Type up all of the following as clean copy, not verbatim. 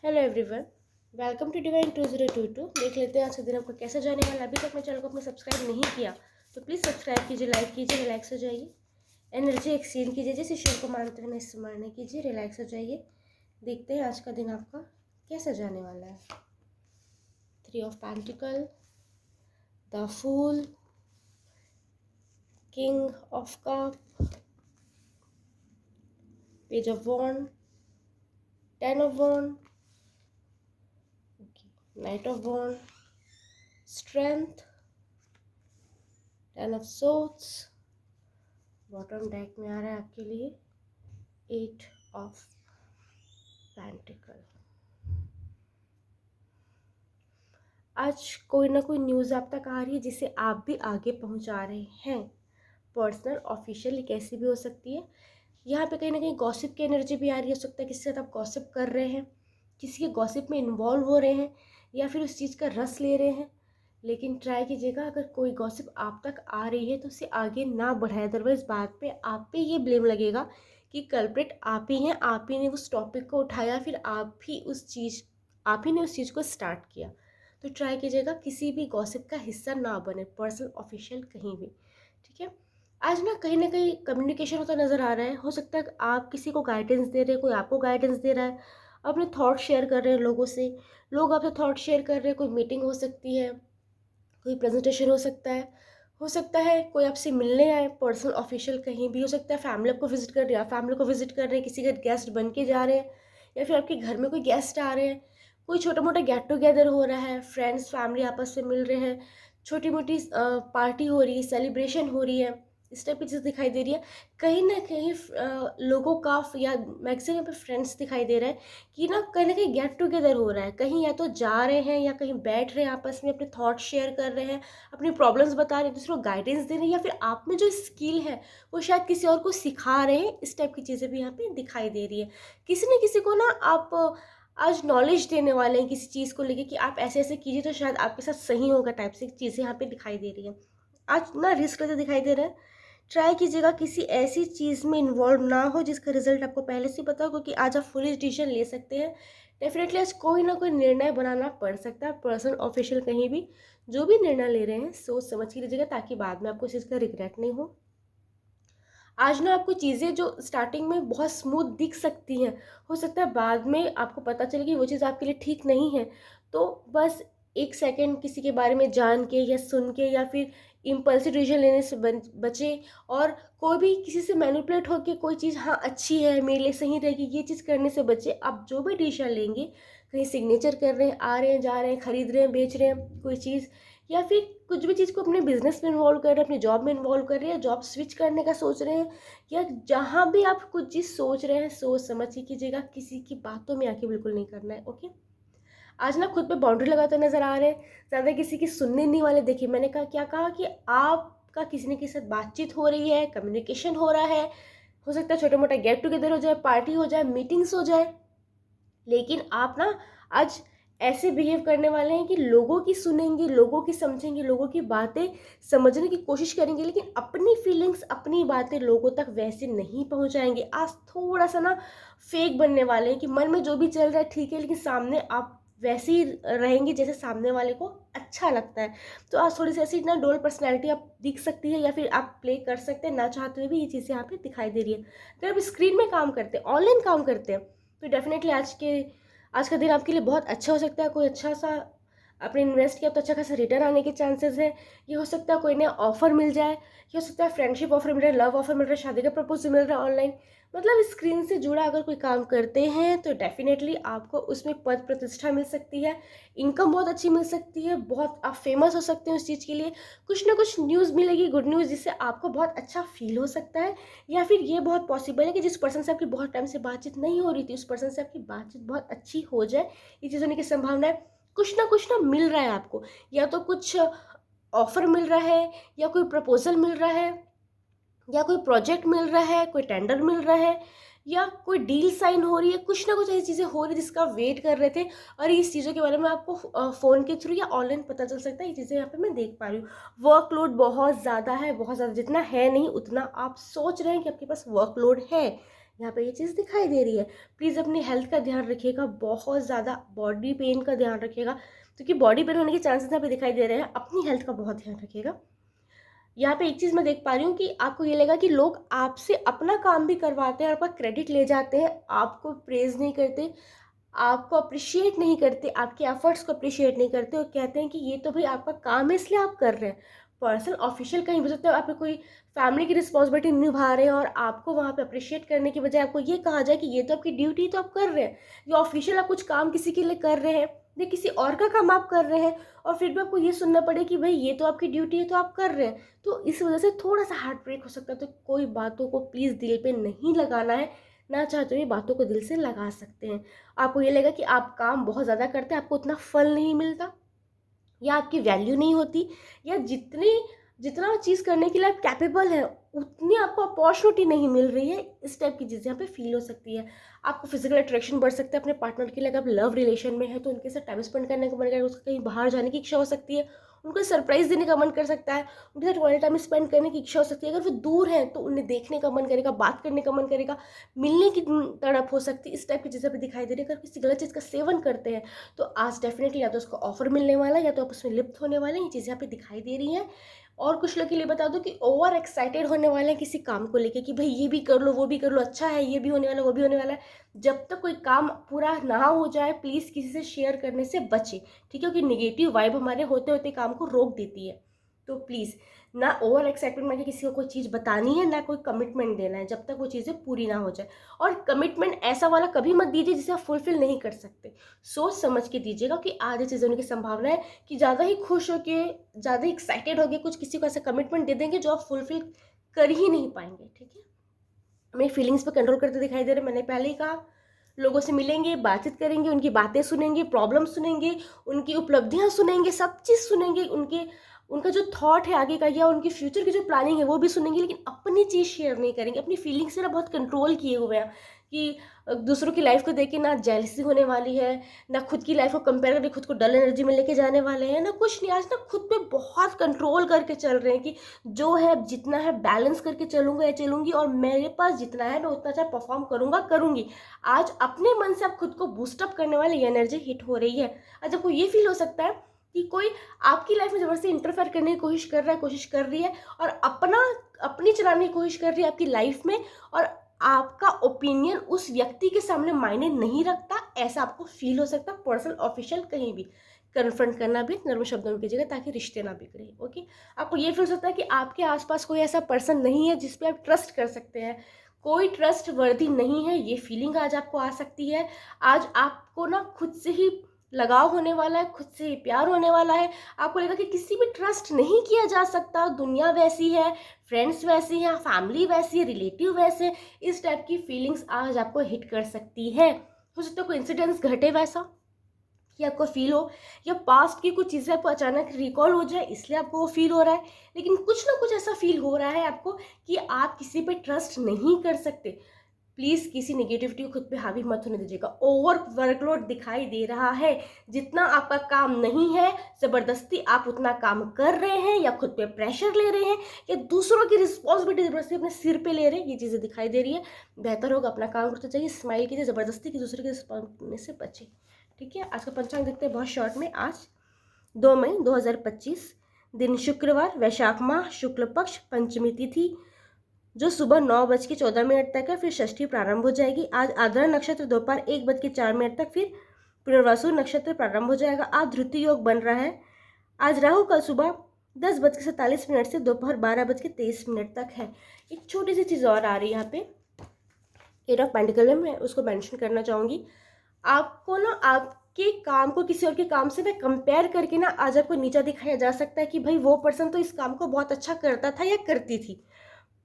Hello everyone, welcome to Divine 2022। देख लेते हैं आज का दिन आपका कैसा जाने वाला। अभी तक मेरे चैनल को आपने सब्सक्राइब नहीं किया तो प्लीज़ सब्सक्राइब कीजिए, लाइक कीजिए, रिलैक्स हो जाइए, एनर्जी एक्सचेंज कीजिए, जिस ईश्वर को मानते हुए स्मरण कीजिए, रिलैक्स हो जाइए। देखते हैं आज का दिन आपका कैसा जाने वाला है। 3 of pentacle, the fool, king of cup, page of wand, 10 of wand, knight of wand, strength, 10 of swords. Bottom deck में आ रहा है आपके लिए 8 ऑफ पेंटिकल। आज कोई ना कोई न्यूज़ आप तक आ रही है जिसे आप भी आगे पहुंचा रहे हैं। पर्सनल, ऑफिशियल, कैसी भी हो सकती है। यहाँ पे कहीं ना कहीं गॉसिप की एनर्जी भी आ रही है। हो सकता है किसी के साथ आप गॉसिप कर रहे हैं, किसी के गॉसिप में इन्वॉल्व हो रहे हैं या फिर उस चीज़ का रस ले रहे हैं। लेकिन ट्राई कीजिएगा, अगर कोई गॉसिप आप तक आ रही है तो उसे आगे ना बढ़ाए, अदरवाइज बात पे आप पे ये ब्लेम लगेगा कि कल्प्रिट आप ही हैं, आप ही ने उस टॉपिक को उठाया, फिर आप ही ने उस चीज़ को स्टार्ट किया। तो ट्राई कीजिएगा किसी भी गॉसिप का हिस्सा ना बने, पर्सनल, ऑफिशियल, कहीं भी। ठीक है। आज ना कहीं कम्युनिकेशन होता नज़र आ रहा है। हो सकता है आप किसी को गाइडेंस दे रहे हैं, कोई आपको गाइडेंस दे रहा है, अपने थॉट शेयर कर रहे हैं लोगों से, लोग आपसे थॉट शेयर कर रहे हैं। कोई मीटिंग हो सकती है, कोई प्रेजेंटेशन हो सकता है कोई आपसे मिलने आए, पर्सनल, ऑफिशियल, कहीं भी हो सकता है। फैमिली आपको विजिट कर रही है, आप फैमिली को विजिट कर रहे हैं, किसी का गेस्ट बन के जा रहे हैं, या फिर आपके घर में कोई गेस्ट आ रहे हैं, कोई छोटा मोटा गेट टुगेदर हो रहा है, फ्रेंड्स फैमिली आपस में मिल रहे हैं, छोटी मोटी पार्टी हो रही है, सेलिब्रेशन हो रही है, इस टाइप की चीज़ दिखाई दे रही है। कहीं ना कहीं लोगों का या मैक्सिमम पे फ्रेंड्स दिखाई दे रहा है कि ना कहीं गेट टुगेदर हो रहा है। कहीं या तो जा रहे हैं या कहीं बैठ रहे हैं, आपस में अपने थॉट शेयर कर रहे हैं, अपनी प्रॉब्लम्स बता रहे हैं, दूसरों को गाइडेंस दे रहे हैं, या फिर आप में जो स्किल है वो शायद किसी और को सिखा रहे हैं। इस टाइप की चीज़ें भी यहाँ पे दिखाई दे रही है। किसी न किसी को ना आप आज नॉलेज देने वाले हैं किसी चीज़ को लेके कि आप ऐसे ऐसे कीजिए तो शायद आपके साथ सही होगा, टाइप से चीज़ें यहाँ पे दिखाई दे रही है। आज ना रिस्क लेते दिखाई दे रहा है। ट्राई कीजिएगा किसी ऐसी चीज़ में इन्वॉल्व ना हो जिसका रिजल्ट आपको पहले से पता हो, क्योंकि आज आप फुली डिसीजन ले सकते हैं। डेफिनेटली आज कोई ना कोई निर्णय बनाना पड़ सकता है, पर्सनल, ऑफिशियल, कहीं भी। जो भी निर्णय ले रहे हैं सोच समझ के लीजिएगा, ताकि बाद में आपको इस चीज़ का रिग्रेट नहीं हो। आज ना आपको चीज़ें जो स्टार्टिंग में बहुत स्मूथ दिख सकती हैं, हो सकता है बाद में आपको पता चले कि वो चीज़ आपके लिए ठीक नहीं है। तो बस 1 सेकेंड किसी के बारे में जान के या सुन के या फिर इम्पल्सिव डिसीजन लेने से बचे। और कोई भी किसी से मैनिपुलेट होकर कोई चीज़ हाँ अच्छी है, मेरे लिए सही रहेगी, ये चीज़ करने से बचे। आप जो भी डिसीजन लेंगे, कहीं सिग्नेचर कर रहे हैं, आ रहे हैं, जा रहे हैं, खरीद रहे हैं, बेच रहे हैं कोई चीज़, या फिर कुछ भी चीज़ को अपने बिजनेस में इन्वॉल्व कर रहे हैं, अपनी जॉब में इन्वॉल्व कर रहे हैं, जॉब स्विच करने का सोच रहे हैं, या जहाँ भी आप कुछ चीज़ सोच रहे हैं, सोच समझ के कीजिएगा। किसी की बातों में आके बिल्कुल नहीं करना है। ओके। आज ना खुद पे बाउंड्री लगाते नजर आ रहे हैं, ज़्यादा किसी की सुनने नहीं वाले। देखिए मैंने क्या कहा कि आपका किसी न किसी से बातचीत हो रही है, कम्युनिकेशन हो रहा है। हो सकता है छोटा मोटा गेट टुगेदर हो जाए, पार्टी हो जाए, मीटिंग्स हो जाए, लेकिन आप ना आज ऐसे बिहेव करने वाले हैं कि लोगों की सुनेंगे, लोगों की समझेंगे, लोगों की बातें समझने की कोशिश करेंगे, लेकिन अपनी फीलिंग्स, अपनी बातें लोगों तक वैसे नहीं पहुंचाएंगे। आज थोड़ा सा ना फेक बनने वाले हैं कि मन में जो भी चल रहा है ठीक है, लेकिन सामने आप वैसे ही रहेंगे जैसे सामने वाले को अच्छा लगता है। तो आज थोड़ी सी ऐसी ना डोल पर्सनैलिटी आप दिख सकती है, या फिर आप प्ले कर सकते हैं ना चाहते हुए भी। ये चीज़ें यहाँ पे दिखाई दे रही है। अगर आप स्क्रीन में काम करते हैं, ऑनलाइन काम करते हैं, तो डेफिनेटली आज का दिन आपके लिए बहुत अच्छा हो सकता है। कोई अच्छा सा आपने इन्वेस्ट किया तो अच्छा खासा रिटर्न आने के चांसेस है। ये हो सकता है कोई नया ऑफर मिल जाए, ये हो सकता है फ्रेंडशिप ऑफर मिल रहा है, लव ऑफर मिल रहा है, शादी का प्रपोजल मिल रहा है ऑनलाइन। मतलब स्क्रीन से जुड़ा अगर कोई काम करते हैं तो डेफिनेटली आपको उसमें पद प्रतिष्ठा मिल सकती है, इनकम बहुत अच्छी मिल सकती है, बहुत आप फेमस हो सकते हैं उस चीज़ के लिए। कुछ ना कुछ न्यूज़ मिलेगी, गुड न्यूज़, जिससे आपको बहुत अच्छा फील हो सकता है। या फिर ये बहुत पॉसिबल है कि जिस पर्सन से आपकी बहुत टाइम से बातचीत नहीं हो रही थी, उस पर्सन से आपकी बातचीत बहुत अच्छी हो जाए। ये चीज़ होने की संभावना है। कुछ ना मिल रहा है आपको, या तो कुछ ऑफर मिल रहा है, या कोई प्रपोजल मिल रहा है, या कोई प्रोजेक्ट मिल रहा है, कोई टेंडर मिल रहा है, या कोई डील साइन हो रही है। कुछ ना कुछ ऐसी चीज़ें हो रही है जिसका वेट कर रहे थे, और इस चीज़ों के बारे में आपको फ़ोन के थ्रू या ऑनलाइन पता चल सकता है। ये चीज़ें यहाँ पे मैं देख पा रही हूँ। वर्कलोड बहुत ज़्यादा है, बहुत ज़्यादा, जितना है नहीं उतना आप सोच रहे हैं कि आपके पास वर्कलोड है, यहाँ पे ये चीज़ दिखाई दे रही है। प्लीज़ अपनी हेल्थ का ध्यान रखिएगा, बहुत ज़्यादा बॉडी पेन का ध्यान रखिएगा, क्योंकि बॉडी पेन होने के चांसेस यहाँ पे दिखाई दे रहे हैं। अपनी हेल्थ का बहुत ध्यान रखिएगा। यहाँ पे एक चीज़ मैं देख पा रही हूँ कि आपको ये लगेगा कि लोग आपसे अपना काम भी करवाते हैं और आपका क्रेडिट ले जाते हैं, आपको प्रेज़ नहीं करते, आपको अप्रिशिएट नहीं करते, आपके एफर्ट्स को अप्रिशिएट नहीं करते और कहते हैं कि ये तो भाई आपका काम है इसलिए आप कर रहे हैं। पर्सनल ऑफिशियल कहीं भी सकते हो, आप कोई फैमिली की रिस्पॉन्सिबिलिटी निभा रहे हैं और आपको वहाँ पे अप्रिशिएट करने की बजाय आपको ये कहा जाए कि ये तो आपकी ड्यूटी तो आप कर रहे हैं। ये ऑफिशियल आप कुछ काम किसी के लिए कर रहे हैं या किसी और का काम आप कर रहे हैं और फिर भी आपको ये सुनना पड़े कि भाई ये तो आपकी ड्यूटी है तो आप कर रहे हैं, तो इस वजह से थोड़ा सा हार्ट ब्रेक हो सकता है। तो कोई बातों को प्लीज़ दिल पे नहीं लगाना है, ना चाहते हुए बातों को दिल से लगा सकते हैं। आपको ये लगेगा कि आप काम बहुत ज़्यादा करते हैं, आपको उतना फल नहीं मिलता या आपकी वैल्यू नहीं होती, या जितना चीज़ करने के लिए आप कैपेबल हैं उतनी आपको अपॉर्चुनिटी नहीं मिल रही है। इस टाइप की चीज़ें यहाँ पे फील हो सकती है। आपको फिजिकल अट्रैक्शन बढ़ सकता है अपने पार्टनर के लिए। अगर आप लव रिलेशन में है तो उनके साथ टाइम स्पेंड करने का मन करेगा, उसका कहीं बाहर जाने की इच्छा हो सकती है, उनको सरप्राइज़ देने का मन कर सकता है, उनके साथ क्वालिटी टाइम स्पेंड करने की इच्छा हो सकती है। अगर वो दूर हैं तो उन्हें देखने का मन करेगा, बात करने का मन करेगा, मिलने की तड़प हो सकती है। इस टाइप की चीज़ें भी दिखाई दे रही है। अगर किसी गलत चीज़ का सेवन करते हैं तो आज डेफिनेटली या तो उसको ऑफर मिलने वाला है या तो आप उसमें लिप्त होने वाले हैं। ये चीज़ें यहाँ पे दिखाई दे रही हैं। और कुछ लोग के लिए बता दूं कि ओवर एक्साइटेड होने वाले हैं किसी काम को लेके कि भाई ये भी कर लो वो भी कर लो, अच्छा है, ये भी होने वाला है वो भी होने वाला है। जब तक कोई काम पूरा ना हो जाए प्लीज़ किसी से शेयर करने से बचें, ठीक है, क्योंकि निगेटिव वाइब हमारे होते होते काम को रोक देती है। तो प्लीज़ ना ओवर एक्साइटमेंट में किसी को कोई चीज़ बतानी है, ना कोई कमिटमेंट देना है जब तक वो चीज़ें पूरी ना हो जाए। और कमिटमेंट ऐसा वाला कभी मत दीजिए जिसे आप फुलफिल नहीं कर सकते। सोच समझ के दीजिएगा कि आधी चीज़ें होने की संभावना है कि ज़्यादा ही खुश होके, ज़्यादा ही एक्साइटेड होके कुछ किसी को ऐसा कमिटमेंट दे देंगे जो आप फुलफिल कर ही नहीं पाएंगे। ठीक है, मेरी फीलिंग्स पे कंट्रोल करते दिखाई दे रहे, मैंने पहले ही कहा। लोगों से मिलेंगे, बातचीत करेंगे, उनकी बातें सुनेंगे, प्रॉब्लम सुनेंगे, उनकी उपलब्धियां सुनेंगे, सब चीज़ सुनेंगे, उनका जो थॉट है आगे का या उनकी फ्यूचर की जो प्लानिंग है वो भी सुनेंगे, लेकिन अपनी चीज़ शेयर नहीं करेंगे। अपनी फीलिंग्स से ना बहुत कंट्रोल किए हुए हैं कि दूसरों की लाइफ को देख के ना जेलसी होने वाली है, ना खुद की लाइफ को कंपेयर करके खुद को डल एनर्जी में लेके जाने वाले हैं, ना कुछ नहीं। आज ना खुद पे बहुत कंट्रोल करके चल रहे हैं कि जो है जितना है बैलेंस करके चलूंगा या चलूंगी, और मेरे पास जितना है मैं उतना अच्छा परफॉर्म करूंगा करूंगी। आज अपने मन से आप खुद को बूस्टअप करने वाली एनर्जी हिट हो रही है। आज आपको ये फील हो सकता है कि कोई आपकी लाइफ में जबरदस्ती इंटरफेयर करने की कोशिश कर रहा है, कोशिश कर रही है, और अपनी चलाने की कोशिश कर रही है आपकी लाइफ में, और आपका ओपिनियन उस व्यक्ति के सामने मायने नहीं रखता, ऐसा आपको फील हो सकता है। पर्सनल ऑफिशियल कहीं भी कन्फ्रंट करना भी नर्म शब्दों में कीजिएगा ताकि रिश्ते ना बिगड़े। ओके, आपको ये फील हो सकता है कि आपके आसपास कोई ऐसा पर्सन नहीं है जिस पे आप ट्रस्ट कर सकते हैं, कोई ट्रस्ट वर्दी नहीं है, ये फीलिंग आज आपको आ सकती है। आज आपको ना खुद से ही लगाव होने वाला है, खुद से ही प्यार होने वाला है। आपको लगेगा कि किसी भी ट्रस्ट नहीं किया जा सकता, दुनिया वैसी है, फ्रेंड्स वैसी हैं, फैमिली वैसी है, रिलेटिव वैसे। इस टाइप की फीलिंग्स आज आपको हिट कर सकती है। हो सकता है कोई इंसिडेंट्स घटे वैसा कि आपको फील हो, या पास्ट की कुछ चीज़ें आपको अचानक रिकॉल हो जाए इसलिए आपको वो फील हो रहा है, लेकिन कुछ ना कुछ ऐसा फील हो रहा है आपको कि आप किसी पे ट्रस्ट नहीं कर सकते। प्लीज़ किसी नेगेटिविटी को खुद पे हावी मत होने दीजिएगा। ओवर वर्कलोड दिखाई दे रहा है, जितना आपका काम नहीं है ज़बरदस्ती आप उतना काम कर रहे हैं, या खुद पे प्रेशर ले रहे हैं, या दूसरों की रिस्पॉन्सिबिलिटी ज़बरदस्ती अपने सिर पे ले रहे हैं, ये चीज़ें दिखाई दे रही है। बेहतर होगा अपना काम करते चाहिए, स्माइल कीजिए, ज़बरदस्ती की दूसरे की रिस्पॉन्सिबिलिटी से बचे। ठीक है, आज का पंचांग देखते हैं बहुत शॉर्ट में। आज 2 मई 2025, दिन शुक्रवार, वैशाख माह, शुक्ल पक्ष, पंचमी तिथि, जो सुबह 9:14 तक है, फिर षष्ठी प्रारंभ हो जाएगी। आज आद्रा नक्षत्र दोपहर 1:04 तक, फिर पुनर्वसु नक्षत्र प्रारंभ हो जाएगा। आज धृति योग बन रहा है। आज राहु कल सुबह 10:47 से दोपहर 12:23 तक है। एक छोटी सी चीज़ और आ रही है यहाँ पे, 8 ऑफ पेंटिकल में, मैं उसको मेंशन करना चाहूँगी। आपको ना आपके काम को किसी और के काम से ना कंपेयर करके ना आज आपको नीचा दिखाया जा सकता है कि भाई वो पर्सन तो इस काम को बहुत अच्छा करता था या करती थी,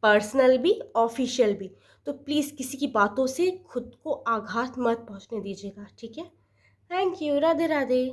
पर्सनल भी ऑफिशियल भी। तो प्लीज़ किसी की बातों से खुद को आघात मत पहुंचने दीजिएगा। ठीक है, थैंक यू, राधे राधे।